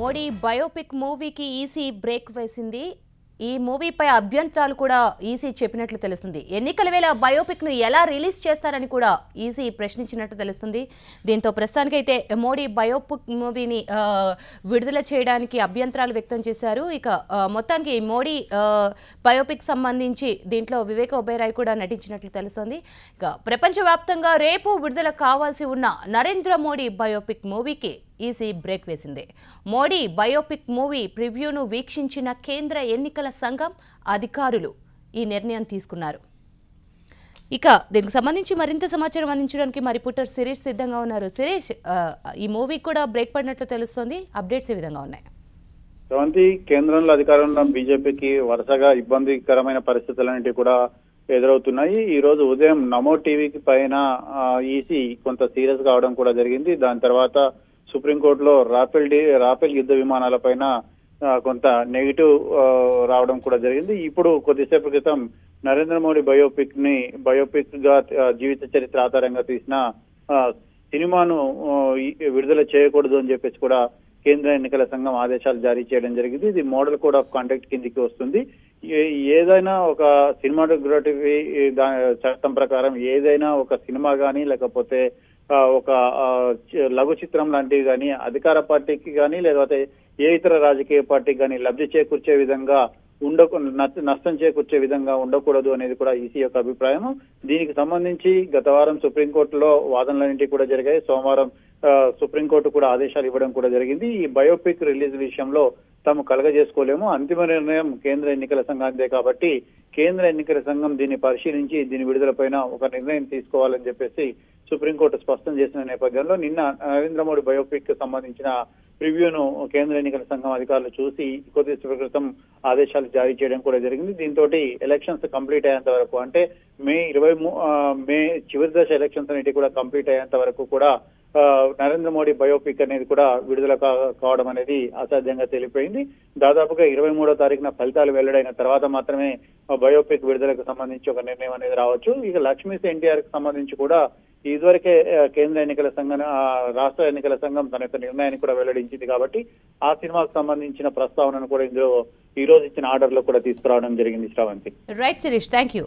Modi biopic మూవీకి EC break వేసింది. ఈ మూవీపై అభ్యంతరాలు కూడా ఈసీ చెప్పినట్లు తెలుస్తుంది. ఎన్నికల వేళ బయోపిక్ ను ఎలా రిలీజ్ చేస్తారని కూడా ఈసీ ప్రశ్నించినట్లు తెలుస్తుంది. దీంతో ప్రస్తుతానికైతే మోడీ బయోపిక్ మూవీని విడుదల చేయడానికి అభ్యంతరాలు వ్యక్తం చేశారు. ఇక మొత్తానికి మోడీ బయోపిక్ సంబంధించి దీంట్లో వివేక్ ఒబెరాయ్ కూడా నటించినట్లు తెలుస్తుంది. ఇక ప్రపంచవ్యాప్తంగా రేపు విడుదల కావాల్సి ఉన్న నరేంద్ర మోడీ బయోపిక్ మూవీకి ఈసీ బ్రేక్ వేసింది. మోడీ బయోపిక్ మూవీ ప్రివ్యూను వీక్షించిన కేంద్ర ఎన్నికల సంఘం అధికారులు ఈ నిర్ణయం తీసుకున్నారు. ఇక దీనికి సంబంధించి మరింత సమాచారం అందించడానికి మా రిపోర్టర్ శిరీష్ సిద్ధంగా ఉన్నారు. శిరీష్, ఈ మూవీ కూడా బ్రేక్ పడినట్లు తెలుస్తోంది. అప్డేట్స్ ఏ విధంగా ఉన్నాయి? కేంద్రంలో అధికారంలో బీజేపీకి వరుసగా ఇబ్బందికరమైన పరిస్థితులన్నిటి కూడా ఎదురవుతున్నాయి. ఈ రోజు ఉదయం నమో టీవీకి పైన ఈసీ కొంత సీరియస్ కావడం కూడా జరిగింది. దాని తర్వాత సుప్రీంకోర్టులో రాఫెల్ యుద్ధ విమానాలపైన కొంత నెగిటివ్ రావడం కూడా జరిగింది. ఇప్పుడు కొద్దిసేపు క్రితం నరేంద్ర మోడీ బయోపిక్ గా జీవిత చరిత్ర ఆధారంగా తీసిన సినిమాను విడుదల చేయకూడదు అని చెప్పేసి కూడా కేంద్ర ఎన్నికల సంఘం ఆదేశాలు జారీ చేయడం జరిగింది. ఇది మోడల్ కోడ్ ఆఫ్ కండక్ట్ కిందికి వస్తుంది. ఏదైనా ఒక సినిమాటోగ్రఫీ చట్టం ప్రకారం ఏదైనా ఒక సినిమా గానీ లేకపోతే ఒక లఘు చిత్రం లాంటివి కానీ అధికార పార్టీకి కానీ లేకపోతే ఏ ఇతర రాజకీయ పార్టీకి కానీ లబ్ధి చేకూర్చే విధంగా నష్టం చేకూర్చే విధంగా ఉండకూడదు అనేది కూడా ఈసీ యొక్క అభిప్రాయం. దీనికి సంబంధించి గత వారం సుప్రీంకోర్టులో వాదనలన్నింటి కూడా జరిగాయి. సోమవారం సుప్రీంకోర్టు కూడా ఆదేశాలు ఇవ్వడం కూడా జరిగింది. ఈ బయోపిక్ రిలీజ్ విషయంలో తాము కలగజేసుకోలేము, అంతిమ నిర్ణయం కేంద్ర ఎన్నికల సంఘానిదే కాబట్టి కేంద్ర ఎన్నికల సంఘం దీన్ని పరిశీలించి దీని విడుదలపైన ఒక నిర్ణయం తీసుకోవాలని చెప్పేసి సుప్రీంకోర్టు స్పష్టం చేసిన నేపథ్యంలో నిన్న నరేంద్ర మోడీ బయోపిక్ కి సంబంధించిన ప్రివ్యూను కేంద్ర ఎన్నికల సంఘం అధికారులు చూసి కొద్దిసేపు క్రితం ఆదేశాలు జారీ చేయడం కూడా జరిగింది. దీంతో ఎలక్షన్స్ కంప్లీట్ అయ్యేంత వరకు అంటే మే చివరి దశ ఎలక్షన్స్ అనేవి కూడా కంప్లీట్ అయ్యేంత వరకు కూడా నరేంద్ర మోడీ బయోపిక్ అనేది కూడా విడుదల కావడం అనేది అసాధ్యంగా తెలిపోయింది. దాదాపుగా 23వ తారీఖున ఫలితాలు వెల్లడైన తర్వాత మాత్రమే బయోపిక్ విడుదలకు సంబంధించి ఒక నిర్ణయం అనేది రావచ్చు. ఇక లక్ష్మీస్ ఎన్టీఆర్ కి సంబంధించి కూడా ఇదివరకే కేంద్ర ఎన్నికల సంఘం రాష్ట్ర ఎన్నికల సంఘం తన యొక్క నిర్ణయాన్ని కూడా వెల్లడించింది కాబట్టి ఆ సినిమాకు సంబంధించిన ప్రస్తావనను కూడా ఇందులో ఈ రోజు ఇచ్చిన ఆర్డర్ లో కూడా తీసుకురావడం జరిగింది. Sravanthi. Right Shirish, thank you.